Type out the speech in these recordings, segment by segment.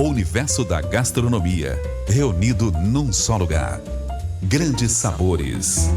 O universo da gastronomia, reunido num só lugar. Grandes Sabores.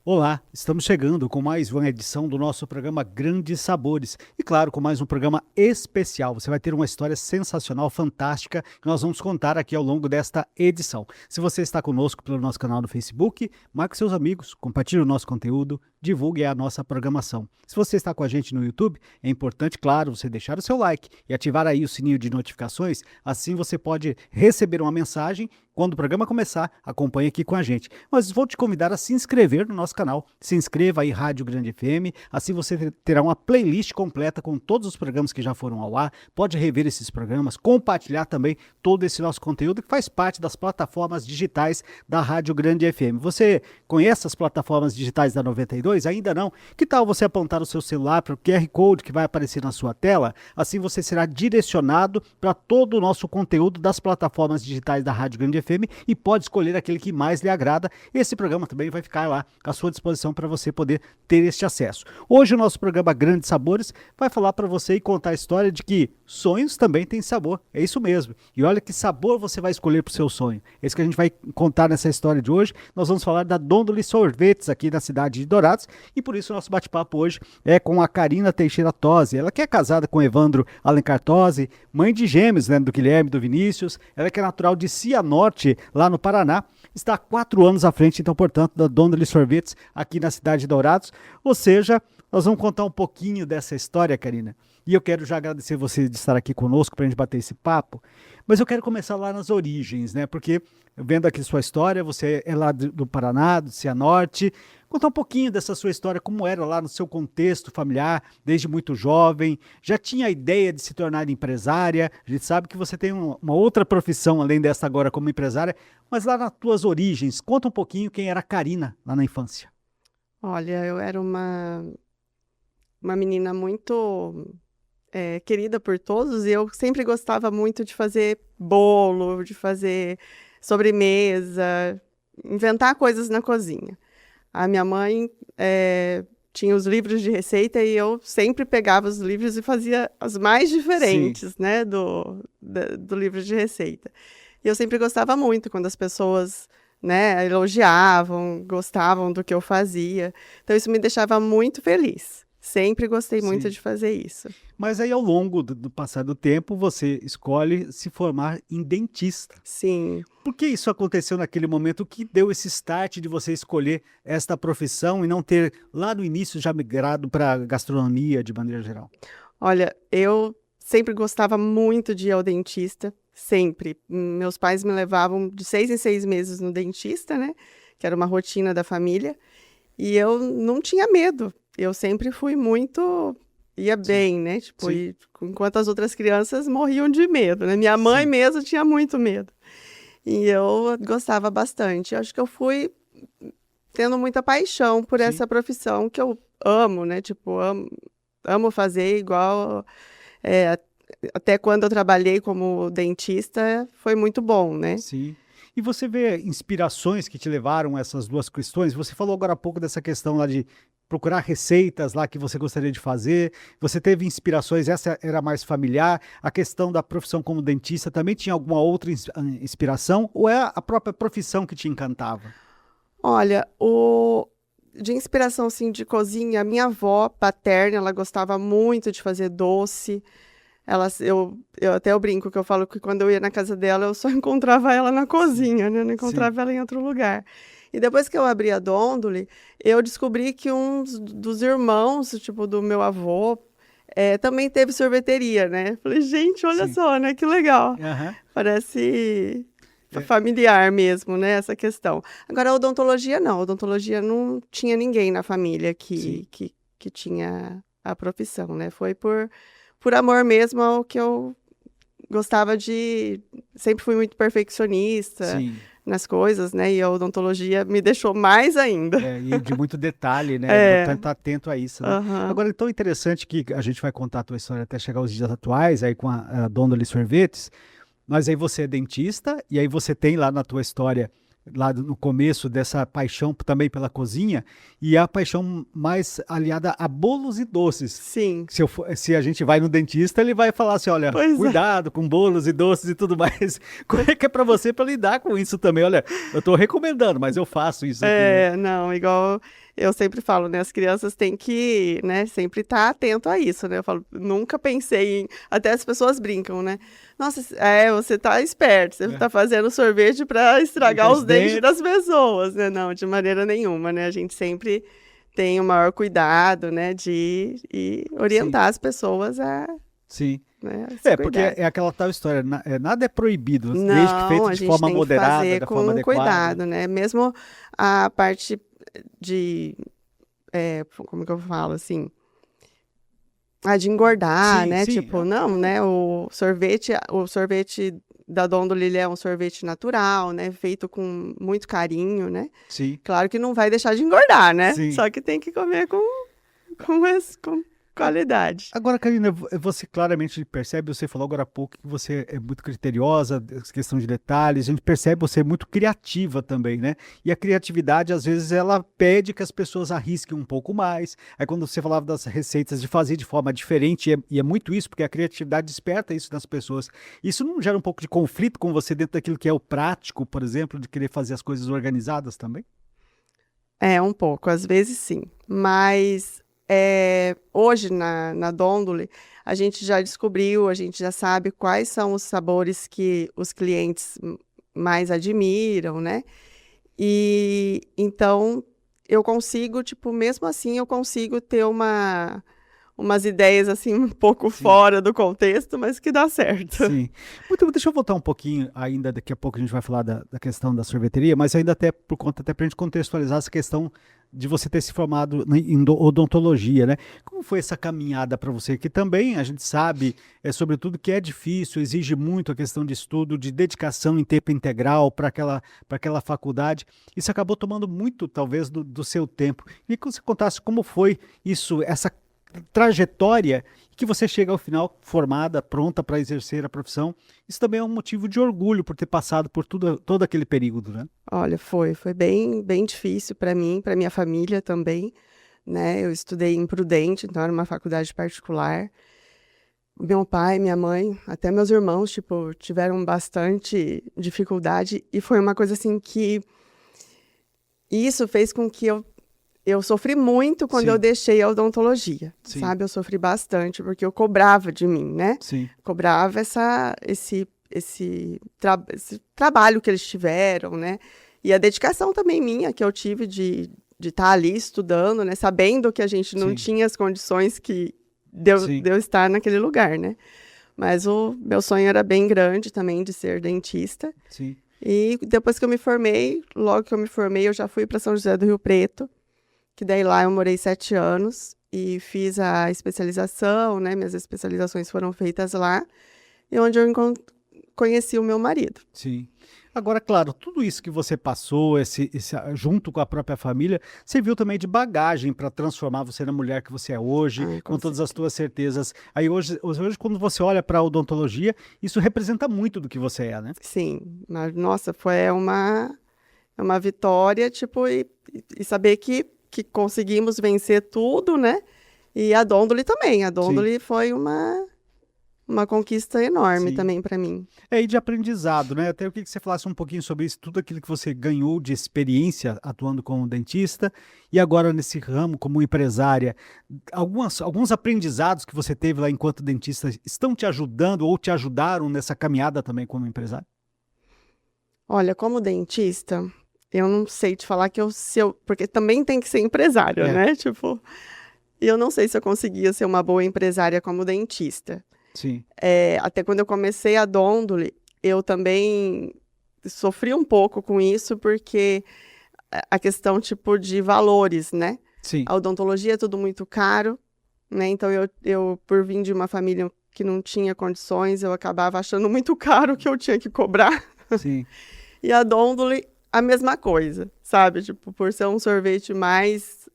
Olá, estamos chegando com mais uma edição do nosso programa Grandes Sabores. E claro, com mais um programa especial. Você vai ter uma história sensacional, fantástica, que nós vamos contar aqui ao longo desta edição. Se você está conosco pelo nosso canal no Facebook, marque seus amigos, compartilhe o nosso conteúdo, divulgue a nossa programação. Se você está com a gente no YouTube, é importante, claro, você deixar o seu like e ativar aí o sininho de notificações. Assim você pode receber uma mensagem quando o programa começar. Acompanhe aqui com a gente. Mas vou te convidar a se inscrever no nosso canal. Se inscreva aí, Rádio Grande FM. Assim você terá uma playlist completa com todos os programas que já foram ao ar. Pode rever esses programas, compartilhar também todo esse nosso conteúdo que faz parte das plataformas digitais da Rádio Grande FM. Você conhece as plataformas digitais da 92? Ainda não? Que tal você apontar o seu celular para o QR Code que vai aparecer na sua tela? Assim você será direcionado para todo o nosso conteúdo das plataformas digitais da Rádio Grande FM e pode escolher aquele que mais lhe agrada. Esse programa também vai ficar lá à sua disposição para você poder ter este acesso. Hoje o nosso programa Grandes Sabores vai falar para você e contar a história de que sonhos também têm sabor. É isso mesmo. E olha que sabor você vai escolher para o seu sonho. É isso que a gente vai contar nessa história de hoje. Nós vamos falar da Dondoli Sorvetes aqui na cidade de Dourados e por isso o nosso bate-papo hoje é com a Karina Teixeira Tosi. Ela que é casada com Evandro Alencar Tosi, mãe de gêmeos, né, do Guilherme e do Vinícius. Ela que é natural de Cianorte, lá no Paraná. Está há 4 anos à frente, então, portanto, da Dondoli Sorvetes aqui na cidade de Dourados. Ou seja, nós vamos contar um pouquinho dessa história, Karina. E eu quero já agradecer você de estar aqui conosco para a gente bater esse papo. Mas eu quero começar lá nas origens, né? Porque, vendo aqui sua história, você é lá do Paraná, do Cianorte. Contar um pouquinho dessa sua história, como era lá no seu contexto familiar, desde muito jovem. Já tinha a ideia de se tornar empresária. A gente sabe que você tem uma outra profissão, além dessa agora como empresária. Mas lá nas tuas origens, conta um pouquinho quem era a Karina lá na infância. Olha, eu era uma menina muito querida por todos e eu sempre gostava muito de fazer bolo, de fazer sobremesa, inventar coisas na cozinha. A minha mãe tinha os livros de receita e eu sempre pegava os livros e fazia as mais diferentes, né, do livro de receita. E eu sempre gostava muito quando as pessoas, né, elogiavam, gostavam do que eu fazia. Então isso me deixava muito feliz. Sempre gostei muito de fazer isso. Mas aí, ao longo do passar do tempo, você escolhe se formar em dentista. Sim. Por que isso aconteceu naquele momento? O que deu esse start de você escolher esta profissão e não ter, lá no início, já migrado para a gastronomia de maneira geral? Olha, eu sempre gostava muito de ir ao dentista, sempre. Meus pais me levavam de 6 em 6 meses no dentista, né? Que era uma rotina da família. E eu não tinha medo. Eu sempre fui muito... ia bem, né? Tipo, enquanto as outras crianças morriam de medo, né? Minha mãe mesmo tinha muito medo. E eu gostava bastante. Eu acho que eu fui tendo muita paixão por essa profissão que eu amo, né? Tipo, amo fazer igual... até quando eu trabalhei como dentista, foi muito bom, né? Sim. E você vê inspirações que te levaram a essas duas questões? Você falou agora há pouco dessa questão lá de procurar receitas lá que você gostaria de fazer. Você teve inspirações, essa era mais familiar. A questão da profissão como dentista também tinha alguma outra inspiração? Ou é a própria profissão que te encantava? Olha, de inspiração assim, de cozinha, a minha avó paterna, ela gostava muito de fazer doce. Eu até brinco que eu falo que quando eu ia na casa dela, eu só encontrava ela na cozinha, né? Não encontrava ela em outro lugar. E depois que eu abri a Dondoli, eu descobri que um dos irmãos, tipo, do meu avô, também teve sorveteria, né? Falei, gente, olha só, né? Que legal. Parece familiar mesmo, né? Essa questão. Agora, a odontologia não. A odontologia não tinha ninguém na família que tinha a profissão, né? Foi por amor mesmo ao que eu gostava de... Sempre fui muito perfeccionista nas coisas, né? E a odontologia me deixou mais ainda. E de muito detalhe, né? Estar atento a isso, né? Agora, é tão interessante que a gente vai contar a tua história até chegar aos dias atuais, aí com a Dondoli Sorvetes, mas aí você é dentista, e aí você tem lá na tua história lá no começo dessa paixão também pela cozinha, e a paixão mais aliada a bolos e doces. Sim. Se a gente vai no dentista, ele vai falar assim, olha, Pois é. cuidado com bolos e doces e tudo mais. Como é que é para você para lidar com isso também? Olha, eu tô recomendando, mas eu faço isso aqui. Né? Não, igual eu sempre falo, né? As crianças têm que, né, sempre estar atento a isso, né? Eu falo, nunca pensei em... Até as pessoas brincam, né? Nossa, você tá esperto, você tá fazendo sorvete para estragar os dentes das pessoas, né? Não, de maneira nenhuma, né? A gente sempre tem o maior cuidado, né, de orientar as pessoas a... Sim. Né, porque é aquela tal história, nada é proibido, não, desde que feito de forma moderada, fazer da forma adequada. Cuidado, né? Mesmo a parte de, como que eu falo, assim, de engordar, Sim, né? sim. Tipo, não, né? O sorvete da Dondoli, ele é um sorvete natural, né? Feito com muito carinho, né? Sim. Claro que não vai deixar de engordar, né? Sim. Só que tem que comer com qualidade. Agora, Karina, você claramente percebe, você falou agora há pouco que você é muito criteriosa, questão de detalhes, a gente percebe você muito criativa também, né? E a criatividade, às vezes, ela pede que as pessoas arrisquem um pouco mais. Aí quando você falava das receitas de fazer de forma diferente, e é muito isso, porque a criatividade desperta isso nas pessoas. Isso não gera um pouco de conflito com você dentro daquilo que é o prático, por exemplo, de querer fazer as coisas organizadas também? Um pouco, às vezes sim. Mas... hoje na Dondoli, a gente já descobriu, a gente já sabe quais são os sabores que os clientes mais admiram, né? E então eu consigo, tipo, mesmo assim, eu consigo ter umas ideias assim um pouco fora do contexto, mas que dá certo. Sim. Muito bom, deixa eu voltar um pouquinho ainda, daqui a pouco a gente vai falar da questão da sorveteria, mas ainda até por conta, até pra gente contextualizar essa questão de você ter se formado em odontologia, né? Como foi essa caminhada para você? Que também a gente sabe, sobretudo, que é difícil, exige muito a questão de estudo, de dedicação em tempo integral para aquela faculdade. Isso acabou tomando muito, talvez, do seu tempo. E que você contasse como foi isso, essa trajetória, que você chega ao final formada, pronta para exercer a profissão. Isso também é um motivo de orgulho por ter passado por todo aquele período, né? Olha, foi bem, bem difícil para mim, para minha família também, né? Eu estudei em Prudente, então era uma faculdade particular. Meu pai, minha mãe, até meus irmãos, tipo, tiveram bastante dificuldade e foi uma coisa assim que isso fez com que eu sofri muito quando Sim. eu deixei a odontologia, Sim. sabe? Eu sofri bastante, porque eu cobrava de mim, né? Sim. Cobrava esse trabalho que eles tiveram, né? E a dedicação também minha, que eu tive de estar ali estudando, né? Sabendo que a gente não Sim. tinha as condições de eu estar naquele lugar, né? Mas o meu sonho era bem grande também de ser dentista. Sim. E depois que eu me formei, logo que eu me formei, eu já fui para São José do Rio Preto, que daí lá eu morei 7 anos e fiz a especialização, né? Minhas especializações foram feitas lá, e onde eu conheci o meu marido. Sim. Agora, claro, tudo isso que você passou, junto com a própria família, serviu também de bagagem para transformar você na mulher que você é hoje, com todas as tuas certezas. Aí hoje, quando você olha para a odontologia, isso representa muito do que você é, né? Sim, mas, nossa, foi uma vitória, tipo, e saber que conseguimos vencer tudo, né? E a Dondoli também. A Dondoli foi uma conquista enorme também para mim. E de aprendizado, né? Até eu queria que você falasse um pouquinho sobre isso, tudo aquilo que você ganhou de experiência atuando como dentista e agora nesse ramo como empresária. Alguns aprendizados que você teve lá enquanto dentista estão te ajudando ou te ajudaram nessa caminhada também como empresário? Olha, como dentista, eu não sei te falar que porque também tem que ser empresário, né? Tipo, eu não sei se eu conseguia ser uma boa empresária como dentista. Sim. Até quando eu comecei a Dondoli, eu também sofri um pouco com isso, porque a questão, tipo, de valores, né? Sim. A odontologia é tudo muito caro, né? Então, eu por vir de uma família que não tinha condições, eu acabava achando muito caro que eu tinha que cobrar. Sim. E a Dondoli, a mesma coisa, sabe? Tipo, por ser um sorvete mais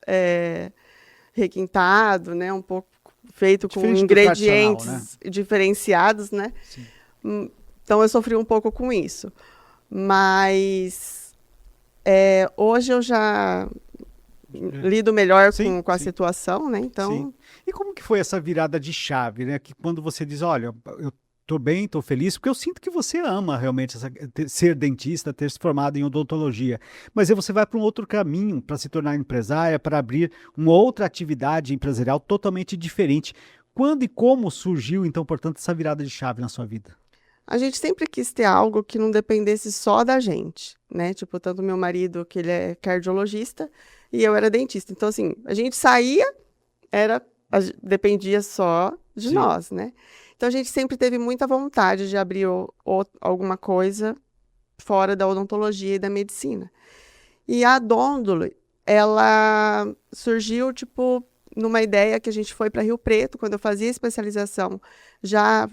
requintado, né? Um pouco feito com ingredientes diferenciados, né? Sim. Então, eu sofri um pouco com isso. Mas Hoje eu já lido melhor Sim, com a sim. situação, né? Então, Sim. E como que foi essa virada de chave, né? Que quando você diz, olha, eu tô bem, tô feliz, porque eu sinto que você ama realmente ser dentista, ter se formado em odontologia. Mas aí você vai para um outro caminho, para se tornar empresária, para abrir uma outra atividade empresarial totalmente diferente. Quando e como surgiu, então, portanto, essa virada de chave na sua vida? a gente sempre quis ter algo que não dependesse só da gente, né? Tipo, tanto meu marido, que ele é cardiologista, e eu era dentista. Então, assim, a gente saía, dependia só de Sim. nós, né? Então, a gente sempre teve muita vontade de abrir alguma coisa fora da odontologia e da medicina. E a Dondole, ela surgiu, tipo, numa ideia que a gente foi para Rio Preto, quando eu fazia especialização, já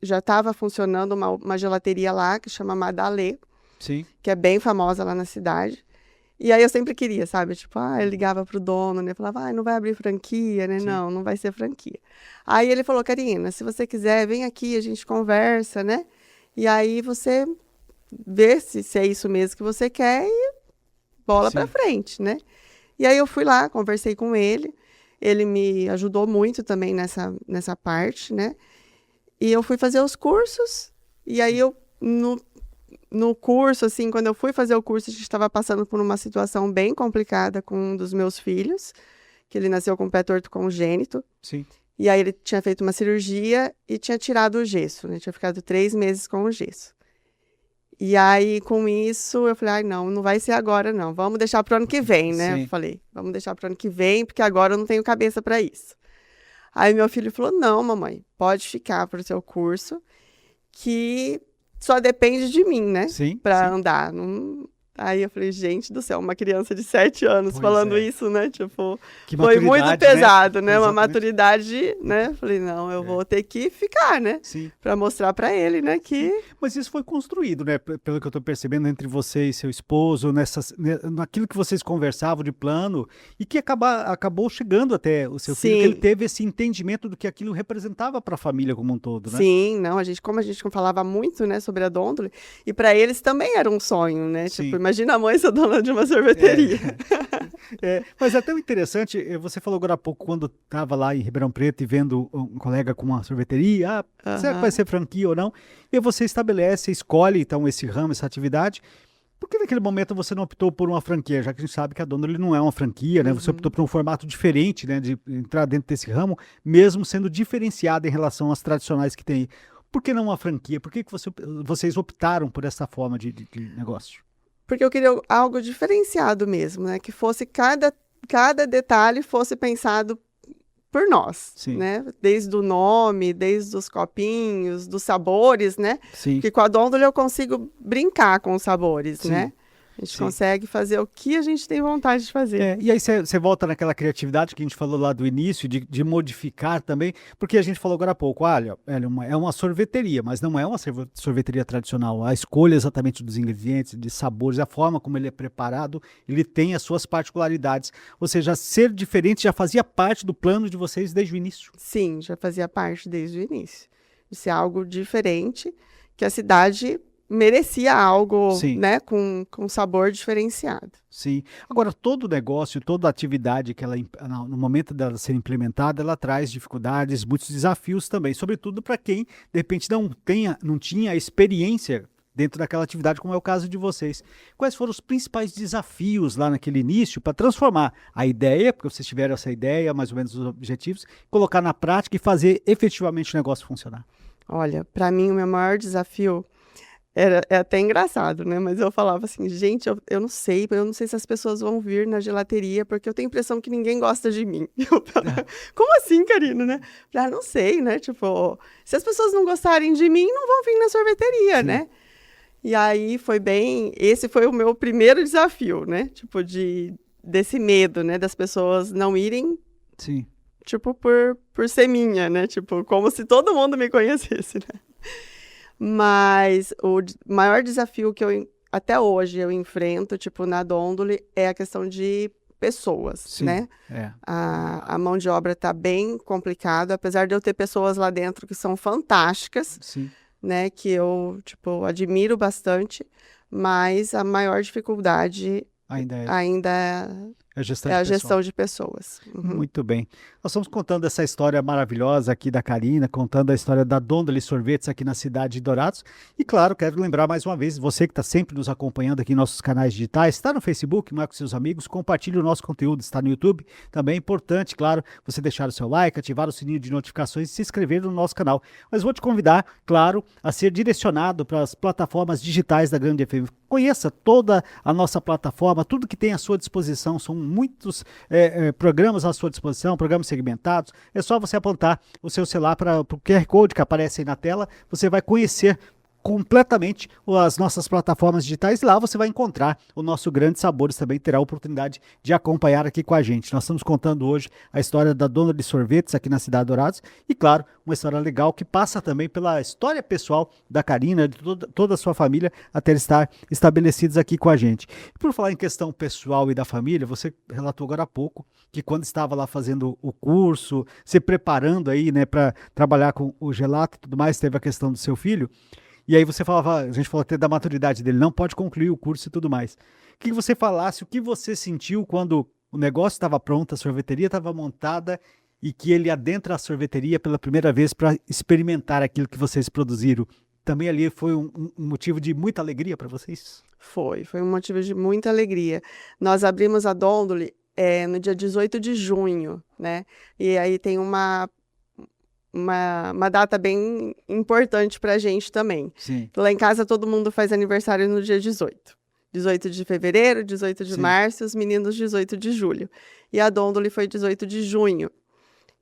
já estava funcionando uma gelateria lá, que chama Madalê, Sim. que é bem famosa lá na cidade. E aí eu sempre queria, sabe? Tipo, eu ligava pro dono, né? Falava, não vai abrir franquia, né? Sim. Não, não vai ser franquia. Aí ele falou, Karina, se você quiser, vem aqui, a gente conversa, né? E aí você vê se é isso mesmo que você quer e bola pra Sim. frente, né? E aí eu fui lá, conversei com ele. Ele me ajudou muito também nessa parte, né? E eu fui fazer os cursos. E aí no curso, assim, quando eu fui fazer o curso, a gente estava passando por uma situação bem complicada com um dos meus filhos, que ele nasceu com pé torto congênito. Sim. E aí ele tinha feito uma cirurgia e tinha tirado o gesso, né? Tinha ficado 3 meses com o gesso. E aí, com isso, eu falei, não vai ser agora, não. Vamos deixar pro ano que vem, né? Sim. Eu falei, vamos deixar pro ano que vem, porque agora eu não tenho cabeça para isso. Aí meu filho falou, não, mamãe, pode ficar pro seu curso, que só depende de mim, né? Sim. Para Sim. andar. Aí eu falei, gente do céu, uma criança de 7 anos Pois falando é. isso, né? Tipo, Que foi muito maturidade, né? pesado, né? Uma Exatamente. maturidade, né? Falei, não, eu vou ter que ficar, né? Sim. Para mostrar para ele, né? Que Mas isso foi construído, né? Pelo que eu estou percebendo, entre você e seu esposo, naquilo que vocês conversavam de plano, e que acabou chegando até o seu filho, que ele sim, teve esse entendimento do que aquilo representava para a família como um todo, né? sim, não, como a gente falava muito, né, sobre a Dondole, e para eles também era um sonho, né? Sim. Tipo, imagina a mãe ser dona de uma sorveteria. Mas é tão interessante, você falou agora há pouco, quando estava lá em Ribeirão Preto e vendo um colega com uma sorveteria, será que vai Aham. ser franquia ou não? E aí você estabelece, escolhe então esse ramo, essa atividade. Por que naquele momento você não optou por uma franquia? Já que a gente sabe que a Dondole não é uma franquia, né? Você optou Uhum. por um formato diferente, né? De entrar dentro desse ramo, mesmo sendo diferenciado em relação às tradicionais que tem aí. Por que não uma franquia? Por que vocês optaram por essa forma de negócio? Porque eu queria algo diferenciado mesmo, né? Que fosse cada detalhe fosse pensado por nós, Sim, né? Desde o nome, desde os copinhos, dos sabores, né? sim, Porque com a Dondole eu consigo brincar com os sabores, sim, né? A gente sim. consegue fazer o que a gente tem vontade de fazer. E aí você volta naquela criatividade que a gente falou lá do início, de modificar também, porque a gente falou agora há pouco, olha, é uma sorveteria, mas não é uma sorveteria tradicional. A escolha exatamente dos ingredientes, de sabores, a forma como ele é preparado, ele tem as suas particularidades. Ou seja, ser diferente já fazia parte do plano de vocês desde o início. Sim, já fazia parte desde o início. De ser algo diferente, que a cidade merecia algo, Sim. né, com sabor diferenciado. Sim. Agora, todo negócio, toda atividade que no momento dela ser implementada, ela traz dificuldades, muitos desafios também, sobretudo para quem, de repente, não tinha experiência dentro daquela atividade, como é o caso de vocês. Quais foram os principais desafios lá naquele início para transformar a ideia, porque vocês tiveram essa ideia, mais ou menos os objetivos, colocar na prática e fazer efetivamente o negócio funcionar? Olha, para mim o meu maior desafio é até engraçado, né? Mas eu falava assim, gente, eu não sei se as pessoas vão vir na gelateria, porque eu tenho a impressão que ninguém gosta de mim. Eu falava, como assim, Karina, né? Falei, não sei, né? Tipo, se as pessoas não gostarem de mim, não vão vir na sorveteria, Sim. né? E aí esse foi o meu primeiro desafio, né? Tipo, desse medo, né? Das pessoas não irem, Sim. tipo, por ser minha, né? Tipo, como se todo mundo me conhecesse, né? Mas maior desafio que até hoje eu enfrento, tipo, na Dondole, é a questão de pessoas, Sim. né? A mão de obra tá bem complicada, apesar de eu ter pessoas lá dentro que são fantásticas, Sim. né? Que eu, tipo, admiro bastante, mas a maior dificuldade Ainda é a gestão é de a pessoal. gestão de pessoas. Uhum. Muito bem. Nós estamos contando essa história maravilhosa aqui da Karina, contando a história da Dondoli Sorvetes aqui na cidade de Dourados. E claro, quero lembrar mais uma vez, você que está sempre nos acompanhando aqui em nossos canais digitais, está no Facebook, marque seus amigos, compartilhe o nosso conteúdo, está no YouTube. Também é importante, claro, você deixar o seu like, ativar o sininho de notificações e se inscrever no nosso canal. Mas vou te convidar, claro, a ser direcionado para as plataformas digitais da Grande FM. Conheça toda a nossa plataforma, tudo que tem à sua disposição, são muitos programas à sua disposição, programas segmentados. É só você apontar o seu celular para o QR Code que aparece aí na tela, você vai conhecer completamente as nossas plataformas digitais e lá você vai encontrar o nosso Grande Sabores, também terá a oportunidade de acompanhar aqui com a gente. Nós estamos contando hoje a história da dona de sorvetes aqui na cidade de Dourados e claro, uma história legal que passa também pela história pessoal da Karina, de toda a sua família, até estar estabelecidos aqui com a gente. E por falar em questão pessoal e da família, você relatou agora há pouco que quando estava lá fazendo o curso, se preparando aí, né, para trabalhar com o gelato e tudo mais, teve a questão do seu filho. E aí você falava, a gente falou até da maturidade dele, não pode concluir o curso e tudo mais. Que você falasse o que você sentiu quando o negócio estava pronto, a sorveteria estava montada e que ele adentra a sorveteria pela primeira vez para experimentar aquilo que vocês produziram. Também ali foi um motivo de muita alegria para vocês? Foi um motivo de muita alegria. Nós abrimos a Dondoli no dia 18 de junho, né? E aí tem uma data bem importante para a gente também. Sim. Lá em casa todo mundo faz aniversário no dia 18. 18 de fevereiro, 18 de Sim. março, os meninos 18 de julho. E a Dondoli foi 18 de junho.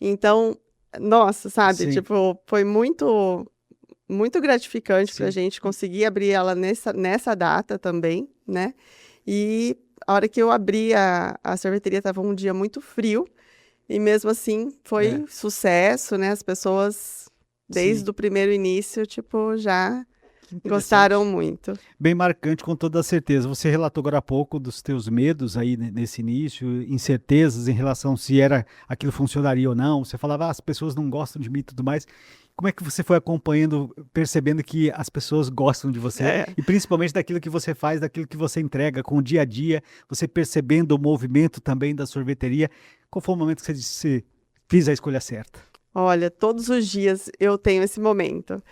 Então, nossa, sabe? Sim. Tipo, foi muito gratificante para a Sim. gente conseguir abrir ela nessa data também, né? E a hora que eu abri a sorveteria estava um dia muito frio. E mesmo assim, foi sucesso, né? As pessoas, desde o primeiro início, tipo, já gostaram muito. Bem marcante, com toda certeza. Você relatou agora há pouco dos teus medos aí nesse início, incertezas em relação se aquilo funcionaria ou não. Você falava, as pessoas não gostam de mim e tudo mais. Como é que você foi acompanhando, percebendo que as pessoas gostam de você? E principalmente daquilo que você faz, daquilo que você entrega com o dia a dia, você percebendo o movimento também da sorveteria. Qual foi o momento que você disse, fiz a escolha certa? Olha, todos os dias eu tenho esse momento.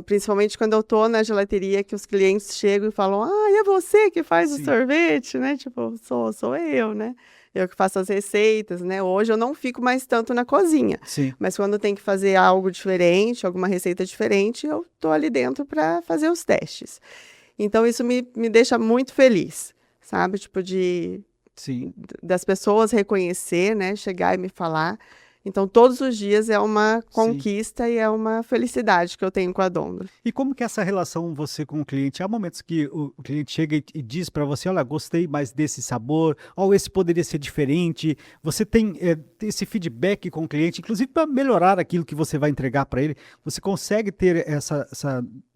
Principalmente quando eu tô na gelateria, que os clientes chegam e falam, é você que faz o sorvete, né? Tipo, sou eu, né? Eu que faço as receitas, né? Hoje eu não fico mais tanto na cozinha. Sim. Mas quando tem que fazer algo diferente, alguma receita diferente, eu tô ali dentro para fazer os testes. Então, isso me deixa muito feliz, sabe? Tipo, das pessoas reconhecer, né? Chegar e me falar. Então, todos os dias é uma conquista e é uma felicidade que eu tenho com a Dondoli. E como que é essa relação você com o cliente? Há momentos que o cliente chega e diz para você, olha, gostei mais desse sabor, ou esse poderia ser diferente. Você tem esse feedback com o cliente, inclusive para melhorar aquilo que você vai entregar para ele. Você consegue ter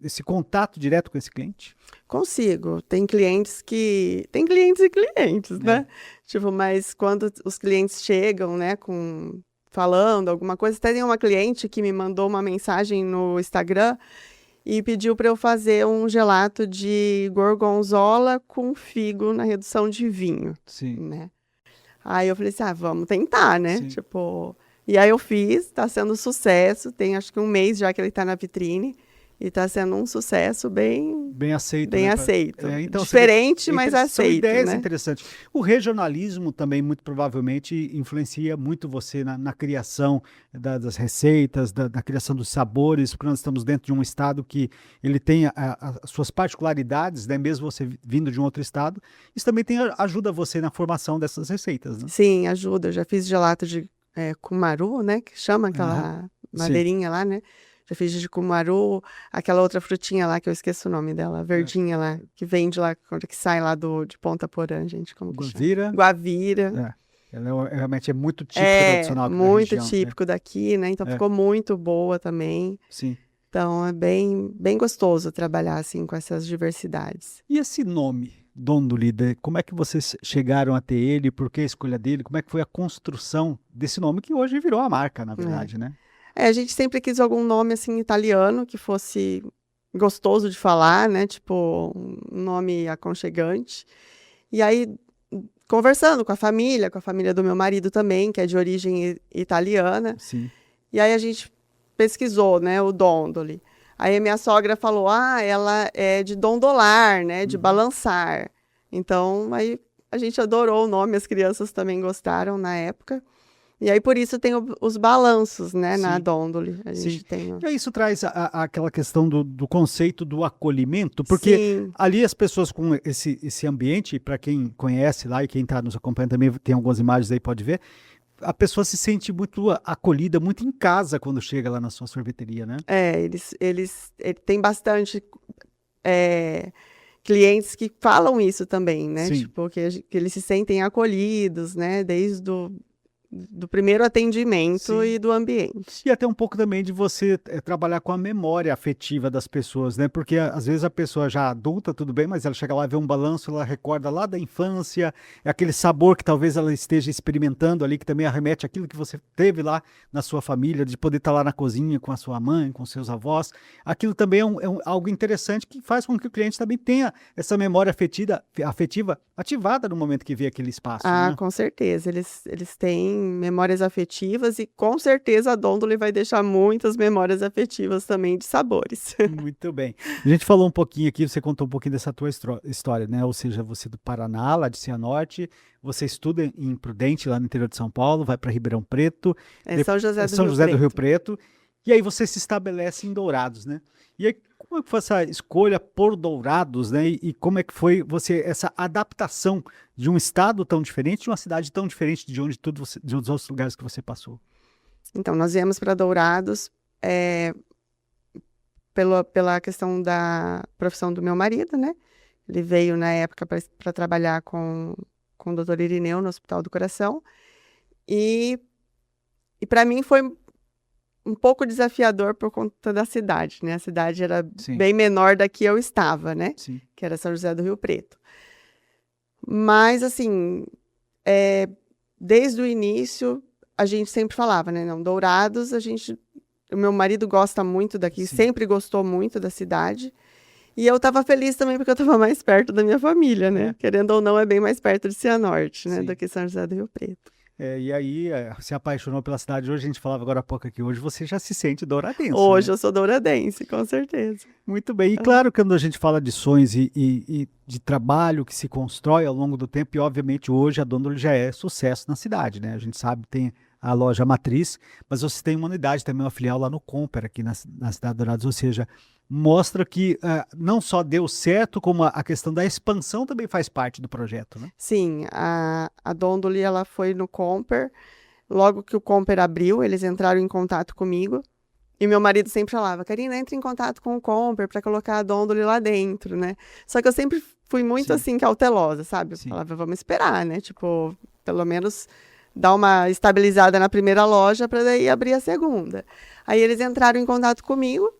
esse contato direto com esse cliente? Consigo. Tem clientes e clientes, né? Tipo, mas quando os clientes chegam, né, falando alguma coisa. Até tem uma cliente que me mandou uma mensagem no Instagram e pediu para eu fazer um gelato de gorgonzola com figo na redução de vinho. Sim. Né? Aí eu falei assim, vamos tentar, né? Sim. Tipo, e aí eu fiz, tá sendo um sucesso. Tem acho que um mês já que ele tá na vitrine. E está sendo um sucesso bem aceito. Bem aceito. Então, diferente, mas aceito. São ideias né? interessantes. O regionalismo também, muito provavelmente, influencia muito você na criação das receitas, na criação dos sabores, porque nós estamos dentro de um estado que ele tem as suas particularidades, né? Mesmo você vindo de um outro estado. Isso também ajuda você na formação dessas receitas, né? Sim, ajuda. Eu já fiz gelato de cumaru, né? Que chama aquela madeirinha lá, né? Já fiz de cumaru, aquela outra frutinha lá, que eu esqueço o nome dela, verdinha lá, que vende lá, que sai lá de Ponta Porã, gente, como que chama? Guavira. Ela realmente é muito típica tradicional aqui muito da região, típico daqui, né? Então ficou muito boa também. Sim. Então é bem gostoso trabalhar assim com essas diversidades. E esse nome, Dondoli, como é que vocês chegaram a ter ele? Por que a escolha dele? Como é que foi a construção desse nome que hoje virou a marca, na verdade, né? A gente sempre quis algum nome assim italiano que fosse gostoso de falar, né? Tipo, um nome aconchegante. E aí, conversando com a família do meu marido também, que é de origem italiana. Sim. E aí a gente pesquisou, né, o Dondoli. Aí a minha sogra falou, ela é de dondolar, né, de balançar. Então, aí a gente adorou o nome, as crianças também gostaram na época. E aí, por isso, tem os balanços, né, na Sim. Dondoli. A gente Sim. tem... E aí isso traz aquela questão do conceito do acolhimento, porque Sim, ali as pessoas com esse ambiente, para quem conhece lá e quem está nos acompanhando também, tem algumas imagens aí, pode ver, a pessoa se sente muito acolhida, muito em casa quando chega lá na sua sorveteria, né? eles tem bastante clientes que falam isso também, né? Sim. Tipo, que eles se sentem acolhidos, né? Desde do primeiro atendimento Sim. e do ambiente. E até um pouco também de você trabalhar com a memória afetiva das pessoas, né? Porque às vezes a pessoa já adulta, tudo bem, mas ela chega lá, vê um balanço, ela recorda lá da infância, é aquele sabor que talvez ela esteja experimentando ali, que também arremete àquilo que você teve lá na sua família, de poder estar lá na cozinha com a sua mãe, com seus avós. Aquilo também é algo interessante que faz com que o cliente também tenha essa memória afetiva ativada no momento que vê aquele espaço, né? Com certeza. Eles têm memórias afetivas e com certeza a Dondoli vai deixar muitas memórias afetivas também de sabores. Muito bem. A gente falou um pouquinho aqui, você contou um pouquinho dessa tua história, né? Ou seja, você do Paraná, lá de Cianorte, você estuda em Prudente, lá no interior de São Paulo, vai para Ribeirão Preto, São José São do José do Rio Rio Preto. Preto, e aí você se estabelece em Dourados, né? E aí, como é que foi essa escolha por Dourados, né? E como é que foi essa adaptação de um estado tão diferente, de uma cidade tão diferente de de os outros lugares que você passou? Então, nós viemos para Dourados pela questão da profissão do meu marido, né? Ele veio na época para trabalhar com o doutor Irineu no Hospital do Coração. E para mim foi um pouco desafiador por conta da cidade, né? A cidade era Sim. bem menor da que eu estava, né? Sim. Que era São José do Rio Preto. Mas, assim, desde o início, a gente sempre falava, né? Não, Dourados, o meu marido gosta muito daqui, Sim. sempre gostou muito da cidade. E eu estava feliz também porque eu estava mais perto da minha família, né? É. Querendo ou não, é bem mais perto de Cianorte, né? Sim. Do que São José do Rio Preto. E aí, se apaixonou pela cidade. Hoje a gente falava agora há pouco aqui. Hoje você já se sente douradense, Hoje né? eu sou douradense, com certeza. Muito bem. E claro, quando a gente fala de sonhos e de trabalho que se constrói ao longo do tempo, e obviamente hoje a Dondoli já é sucesso na cidade, né? A gente sabe, tem a loja matriz, mas você tem uma unidade também, uma filial lá no Comper, aqui na cidade de Dourados, ou seja, mostra que não só deu certo, como a questão da expansão também faz parte do projeto, né? Sim, a Dondoli, ela foi no Comper. Logo que o Comper abriu, eles entraram em contato comigo. E meu marido sempre falava, Karina, entre em contato com o Comper para colocar a Dondoli lá dentro, né? Só que eu sempre fui muito, Sim. assim, cautelosa, sabe? Eu Sim. falava, vamos esperar, né? Tipo, pelo menos dar uma estabilizada na primeira loja para daí abrir a segunda. Aí eles entraram em contato comigo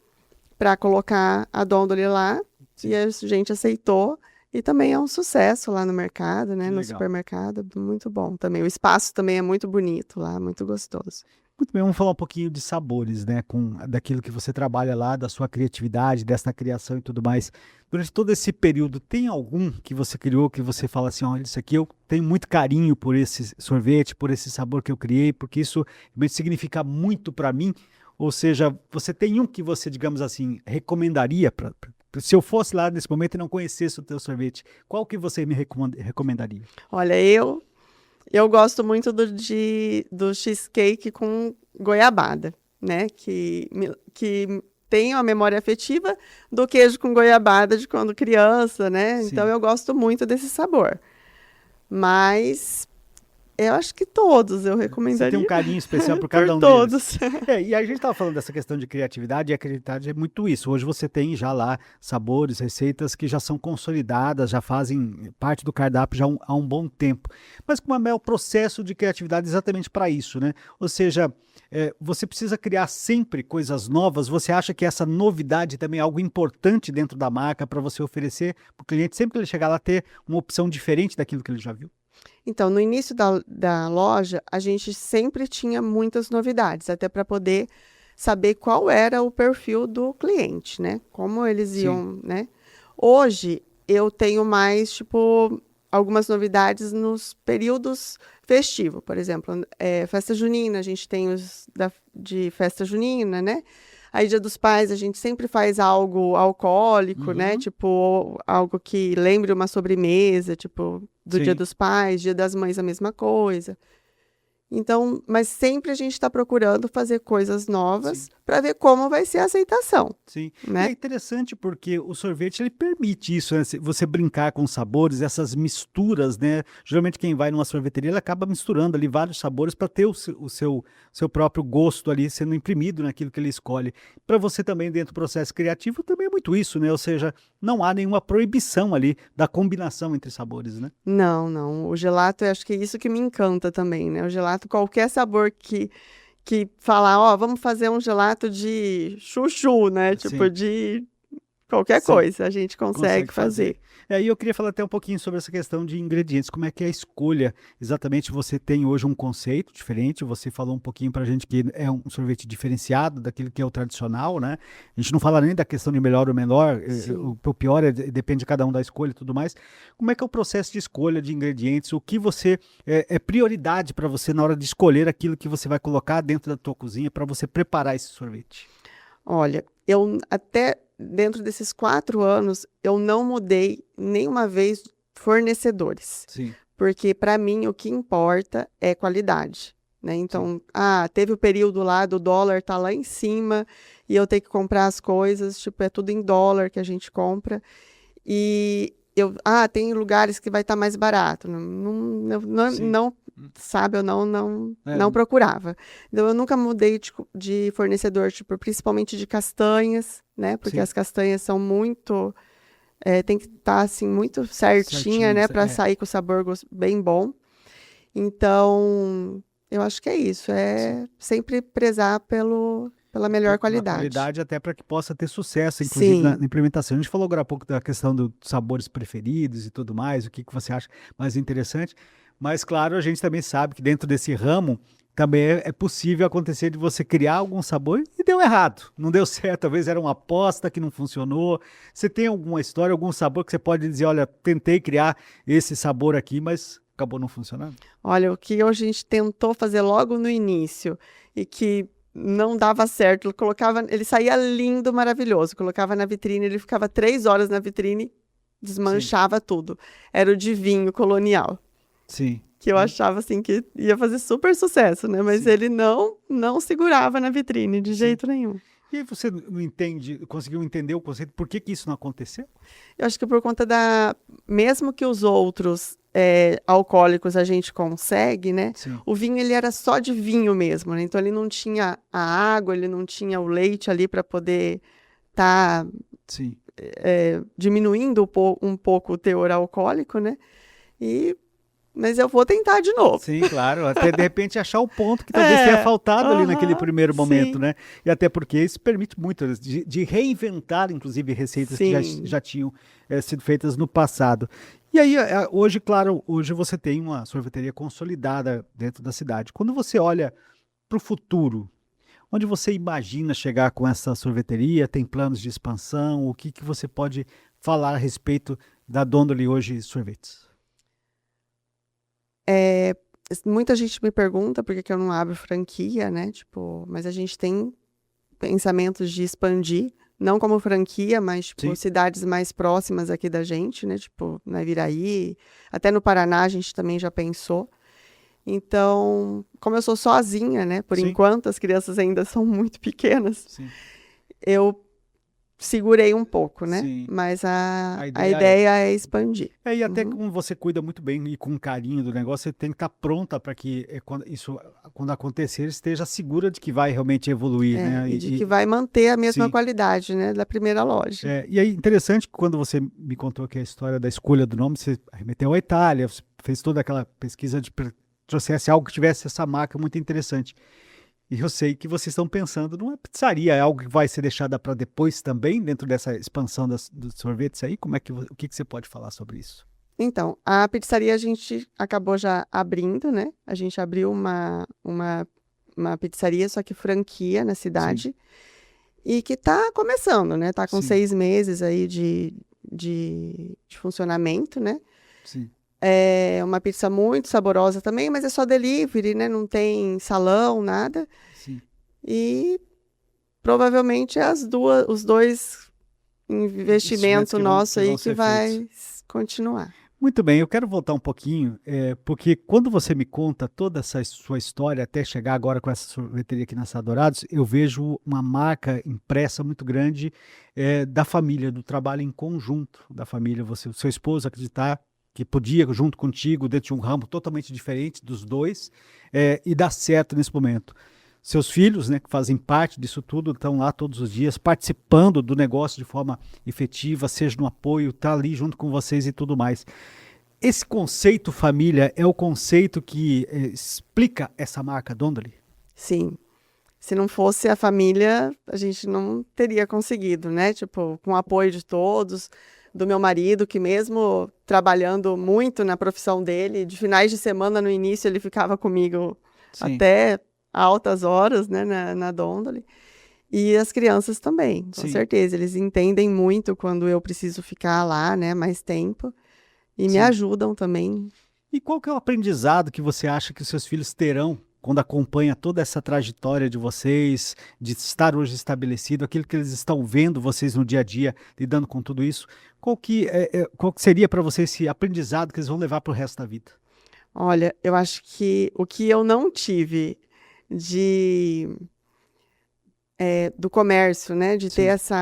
para colocar a Dondoli lá. Sim. E a gente aceitou. E também é um sucesso lá no mercado, né? Que No legal. supermercado, muito bom também. O espaço também é muito bonito lá, muito gostoso. Muito bem, vamos falar um pouquinho de sabores, né? Daquilo que você trabalha lá, da sua criatividade, dessa criação e tudo mais. Durante todo esse período, tem algum que você criou que você fala assim, olha, isso aqui eu tenho muito carinho por esse sorvete, por esse sabor que eu criei, porque isso realmente significa muito para mim? Ou seja, você tem um que você, digamos assim, recomendaria se eu fosse lá nesse momento e não conhecesse o teu sorvete, qual que você me recomendaria? Olha, eu gosto muito do cheesecake com goiabada, né? Que tem uma memória afetiva do queijo com goiabada de quando criança, né? Sim. Então eu gosto muito desse sabor. Mas eu acho que todos eu recomendaria. Você tem um carinho especial por cada por um todos. deles. E a gente estava falando dessa questão de criatividade, e a criatividade é muito isso. Hoje você tem já lá sabores, receitas que já são consolidadas, já fazem parte do cardápio já há um bom tempo. Mas como é o processo de criatividade exatamente para isso, né? Ou seja, você precisa criar sempre coisas novas. Você acha que essa novidade também é algo importante dentro da marca para você oferecer para o cliente, sempre que ele chegar lá, ter uma opção diferente daquilo que ele já viu? Então, no início da loja, a gente sempre tinha muitas novidades, até para poder saber qual era o perfil do cliente, né? Como eles Sim. iam, né? Hoje, eu tenho mais, tipo, algumas novidades nos períodos festivos. Por exemplo, festa junina, a gente tem de festa junina, né? Aí, Dia dos Pais, a gente sempre faz algo alcoólico, né? Uhum. Tipo, algo que lembre uma sobremesa, tipo, do Dia Sim. dos Pais, Dia das Mães, a mesma coisa. Então, mas sempre a gente está procurando fazer coisas novas para ver como vai ser a aceitação, Sim. E né? é interessante porque o sorvete ele permite isso, né? Você brincar com os sabores, essas misturas, né? Geralmente quem vai numa sorveteria ele acaba misturando ali vários sabores para ter o seu próprio gosto ali sendo imprimido naquilo que ele escolhe. Para você também dentro do processo criativo também é muito isso, né? Ou seja, não há nenhuma proibição ali da combinação entre sabores, né? Não, não. O gelato, eu acho que é isso que me encanta também, né? O gelato, qualquer sabor que falar, ó, vamos fazer um gelato de chuchu, né? Tipo, Sim. de qualquer Sim. coisa, a gente Consegue consegue fazer. fazer. Aí eu queria falar até um pouquinho sobre essa questão de ingredientes, como é que é a escolha, exatamente você tem hoje um conceito diferente, você falou um pouquinho pra gente que é um sorvete diferenciado daquilo que é o tradicional, né? A gente não fala nem da questão de melhor ou menor, Sim. o pior depende de cada um da escolha e tudo mais. Como é que é o processo de escolha de ingredientes? O que você é prioridade para você na hora de escolher aquilo que você vai colocar dentro da tua cozinha para você preparar esse sorvete? Olha, eu até dentro desses 4 anos, eu não mudei nenhuma vez fornecedores. Sim, Porque para mim o que importa é qualidade, né? sim, Então, teve o período lá do dólar tá lá em cima e eu tenho que comprar as coisas, tipo, é tudo em dólar que a gente compra. E tem lugares que vai estar mais barato. sim. Sabe, eu É, não procurava. Então, eu nunca mudei de fornecedor, tipo, principalmente de castanhas, né? Porque sim. as castanhas são muito, tem que estar, assim, muito certinha, Certinho, né? Para sair com o sabor bem bom. Então, eu acho que é isso. sim. É sempre prezar pela melhor Pela qualidade. qualidade, até para que possa ter sucesso, inclusive na Sim. na implementação. A gente falou agora há pouco da questão dos sabores preferidos e tudo mais, o que que você acha mais interessante, mas claro, a gente também sabe que dentro desse ramo também é possível acontecer de você criar algum sabor e deu errado, não deu certo, talvez era uma aposta que não funcionou. Você tem alguma história, algum sabor que você pode dizer, olha, tentei criar esse sabor aqui, mas acabou não funcionando? Olha, o que a gente tentou fazer logo no início e que não dava certo, ele saía lindo, maravilhoso. Colocava na vitrine, ele ficava 3 horas na vitrine, Sim, desmanchava tudo. Era o de vinho colonial, sim. que eu achava assim que ia fazer super sucesso, né? Mas Sim, ele não segurava na vitrine de sim. jeito nenhum. E aí você não entende, conseguiu entender o conceito, por que que isso não aconteceu? Eu acho que por conta mesmo que os outros alcoólicos a gente consegue, né? Sim, O vinho ele era só de vinho mesmo, né? Então ele não tinha a água, ele não tinha o leite ali para poder estar sim, diminuindo um pouco o teor alcoólico, né? E mas eu vou tentar de novo. sim, claro. Até de repente achar o ponto que talvez tenha É, faltado ali naquele aham, primeiro momento, sim, né? E até porque isso permite muito de reinventar, inclusive, receitas que sim. já tinham sido feitas no passado. E aí, hoje, claro, hoje você tem uma sorveteria consolidada dentro da cidade. Quando você olha para o futuro, onde você imagina chegar com essa sorveteria? Tem planos de expansão? O que que você pode falar a respeito da Dondoli hoje Sorvetes? É, muita gente me pergunta por que que eu não abro franquia, né? Tipo, mas a gente tem pensamentos de expandir, não como franquia, mas tipo Sim, cidades mais próximas aqui da gente, né? Tipo, na Iviraí, até no Paraná a gente também já pensou. Então, como eu sou sozinha, né? Por sim, enquanto as crianças ainda são muito pequenas, sim, eu segurei um pouco, né? sim. Mas A a ideia é. ideia é expandir. E até Uhum. como você cuida muito bem e com carinho do negócio, você tem que estar pronta para que quando acontecer, esteja segura de que vai realmente evoluir, né? E de que vai manter a mesma Sim. qualidade, né? Da primeira loja. E aí, interessante que quando você me contou que a história da escolha do nome, você remeteu à Itália, você fez toda aquela pesquisa de trouxesse algo que tivesse essa marca muito interessante. E eu sei que vocês estão pensando numa pizzaria, é algo que vai ser deixada para depois também, dentro dessa expansão dos sorvetes aí? Como é que, o que que você pode falar sobre isso? Então, a pizzaria a gente acabou já abrindo, né? A gente abriu uma pizzaria, só que franquia na Sim, cidade. E que tá começando, né? Tá com sim, 6 meses aí de funcionamento, né? sim, É uma pizza muito saborosa também, mas é só delivery, né? Não tem salão, nada. sim. E provavelmente os dois Investimentos investimento que nosso vão aí que ser feitos. vai continuar. Muito bem, eu quero voltar um pouquinho, porque quando você me conta toda essa sua história até chegar agora com essa sorveteria aqui na Sá Dourados, eu vejo uma marca impressa muito grande, da família, do trabalho em conjunto da família. Você, o seu esposo acreditar que podia, junto contigo, dentro de um ramo totalmente diferente dos dois, e dar certo nesse momento. Seus filhos, né, que fazem parte disso tudo, estão lá todos os dias participando do negócio de forma efetiva, seja no apoio, tá ali junto com vocês e tudo mais. Esse conceito família é o conceito que explica essa marca Dondoli? Sim. Se não fosse a família, a gente não teria conseguido, né? Tipo, com o apoio de todos, do meu marido, que mesmo trabalhando muito na profissão dele, de finais de semana no início ele ficava comigo Sim, até altas horas, né, na Dondoli. E as crianças também, com sim, certeza. Eles entendem muito quando eu preciso ficar lá, né, mais tempo. E me sim. ajudam também. E qual que é o aprendizado que você acha que os seus filhos terão quando acompanha toda essa trajetória de vocês, de estar hoje estabelecido, aquilo que eles estão vendo vocês no dia a dia, lidando com tudo isso? Qual que seria para você esse aprendizado que eles vão levar para o resto da vida? Olha, eu acho que o que eu não tive de do comércio, né, de ter Sim,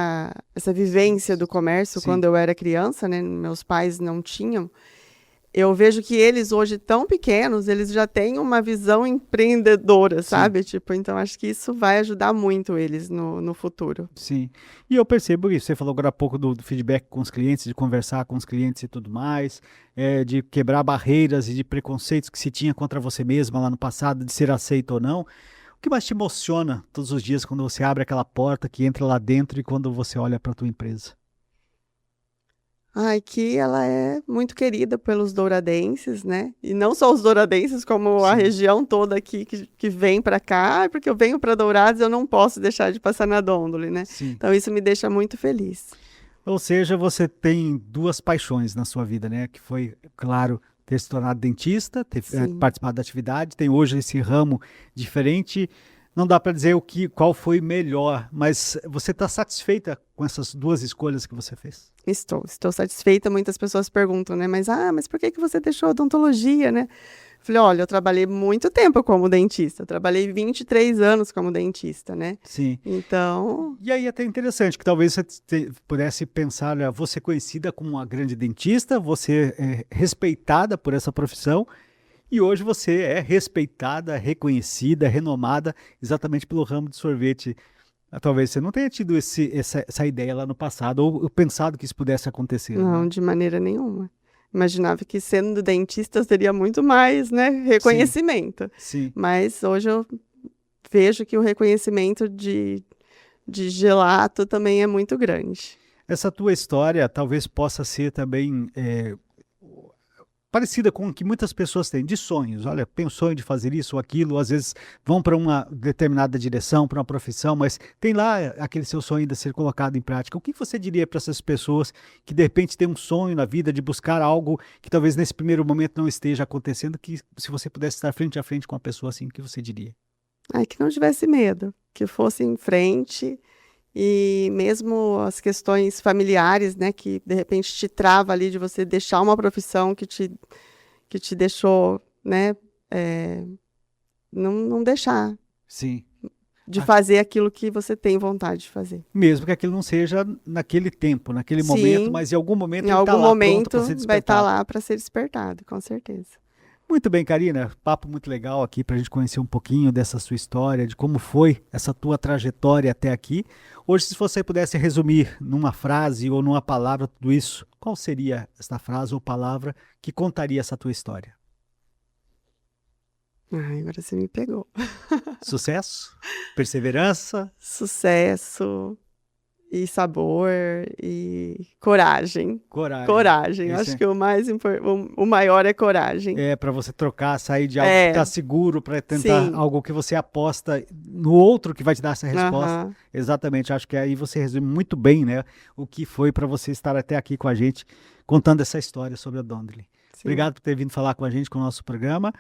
essa vivência do comércio sim, quando eu era criança, né, meus pais não tinham. Eu vejo que eles hoje tão pequenos, eles já têm uma visão empreendedora, sim. sabe? Tipo, então acho que isso vai ajudar muito eles no futuro. Sim. E eu percebo isso, você falou agora há pouco do feedback com os clientes, de conversar com os clientes e tudo mais, de quebrar barreiras e de preconceitos que se tinha contra você mesma lá no passado, de ser aceito ou não. O que mais te emociona todos os dias quando você abre aquela porta que entra lá dentro e quando você olha para a tua empresa? Ai, que ela é muito querida pelos douradenses, né? E não só os douradenses, como a Sim, região toda aqui que vem para cá. "Ah, porque eu venho para Dourados, eu não posso deixar de passar na Dondole, né? sim. Então isso me deixa muito feliz. Ou seja, você tem duas paixões na sua vida, né? Que foi, claro, ter se tornado dentista, ter Sim. participado da atividade, tem hoje esse ramo diferente. Não dá para dizer qual foi melhor, mas você está satisfeita com essas duas escolhas que você fez? Estou satisfeita. Muitas pessoas perguntam, né? Mas por que que você deixou a odontologia, né? Falei, olha, eu trabalhei muito tempo como dentista. Eu trabalhei 23 anos como dentista, né? Sim. Então, E aí é até interessante que talvez você pudesse pensar, olha, você conhecida como uma grande dentista, você é respeitada por essa profissão e hoje você é respeitada, reconhecida, renomada exatamente pelo ramo de sorvete. Talvez você não tenha tido essa ideia lá no passado ou pensado que isso pudesse acontecer, não não, é? de maneira nenhuma. Imaginava que sendo dentista seria muito mais, né, Sim, reconhecimento. sim. Mas hoje eu vejo que o reconhecimento de gelato também é muito grande. Essa tua história talvez possa ser também parecida com o que muitas pessoas têm, de sonhos. Olha, tenho sonho de fazer isso ou aquilo, às vezes vão para uma determinada direção, para uma profissão, mas tem lá aquele seu sonho ainda a ser colocado em prática. O que você diria para essas pessoas que de repente têm um sonho na vida de buscar algo que talvez nesse primeiro momento não esteja acontecendo, que se você pudesse estar frente a frente com uma pessoa assim, o que você diria? Ai, que não tivesse medo, que fosse em frente e mesmo as questões familiares, né, que de repente te trava ali de você deixar uma profissão que te deixou, né, não deixar Sim. de fazer aquilo que você tem vontade de fazer. Mesmo que aquilo não seja naquele tempo, naquele momento, Sim, mas em algum momento em ele está algum lá pronto para ser momento vai estar despertado. lá para ser despertado, com certeza. Muito bem, Karina. Papo muito legal aqui para a gente conhecer um pouquinho dessa sua história, de como foi essa tua trajetória até aqui. Hoje, se você pudesse resumir numa frase ou numa palavra tudo isso, qual seria esta frase ou palavra que contaria essa tua história? Ai, agora você me pegou. Sucesso? Perseverança? Sucesso e sabor e coragem. Coragem. Coragem. Esse Acho que o maior é coragem. é para você trocar, sair de algo que É, está seguro para tentar sim. algo que você aposta no outro que vai te dar essa resposta. Aham, Exatamente, acho que aí você resume muito bem, né, o que foi para você estar até aqui com a gente contando essa história sobre a Dondely. sim. Obrigado por ter vindo falar com a gente com o nosso programa.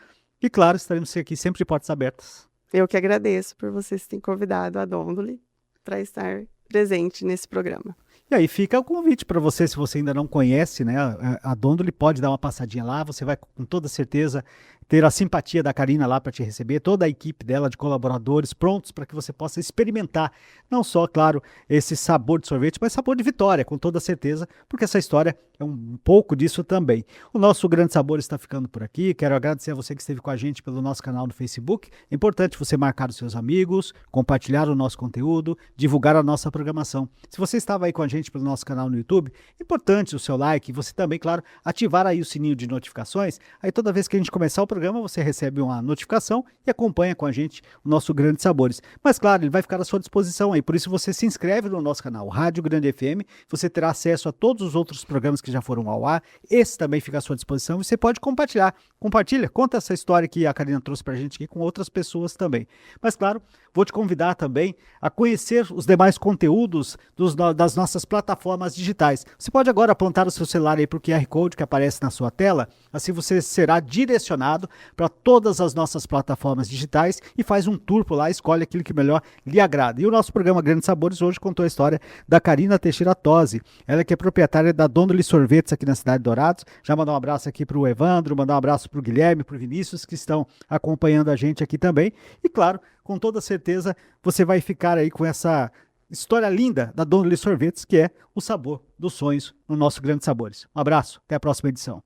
E claro, estaremos aqui sempre de portas abertas. Eu que agradeço por vocês terem convidado a Dondely para estar presente nesse programa. E aí fica o convite para você, se você ainda não conhece, né, a Dondely, pode dar uma passadinha lá, você vai com toda certeza ter a simpatia da Karina lá para te receber, toda a equipe dela de colaboradores prontos para que você possa experimentar, não só, claro, esse sabor de sorvete, mas sabor de vitória, com toda certeza, porque essa história é um pouco disso também. O nosso Grande Sabor está ficando por aqui, quero agradecer a você que esteve com a gente pelo nosso canal no Facebook, é importante você marcar os seus amigos, compartilhar o nosso conteúdo, divulgar a nossa programação. Se você estava aí com a gente pelo nosso canal no YouTube, é importante o seu like, você também, claro, ativar aí o sininho de notificações, aí toda vez que a gente começar o programa, você recebe uma notificação e acompanha com a gente o nosso Grandes Sabores. Mas claro, ele vai ficar à sua disposição aí, por isso você se inscreve no nosso canal Rádio Grande FM, você terá acesso a todos os outros programas que já foram ao ar, esse também fica à sua disposição e você pode compartilhar. Compartilha, conta essa história que a Karina trouxe pra gente aqui com outras pessoas também. Mas claro, vou te convidar também a conhecer os demais conteúdos das nossas plataformas digitais. Você pode agora apontar o seu celular aí para o QR Code que aparece na sua tela, assim você será direcionado para todas as nossas plataformas digitais e faz um tour por lá, escolhe aquilo que melhor lhe agrada. E o nosso programa Grandes Sabores hoje contou a história da Karina Teixeira Tosi, ela que é proprietária da Dondely Sorvetes aqui na cidade de Dourados. Já mandar um abraço aqui para o Evandro, mandar um abraço para o Guilherme, para o Vinícius, que estão acompanhando a gente aqui também. E claro, com toda certeza você vai ficar aí com essa história linda da Dondely Sorvetes, que é o sabor dos sonhos no nosso Grandes Sabores. Um abraço, até a próxima edição.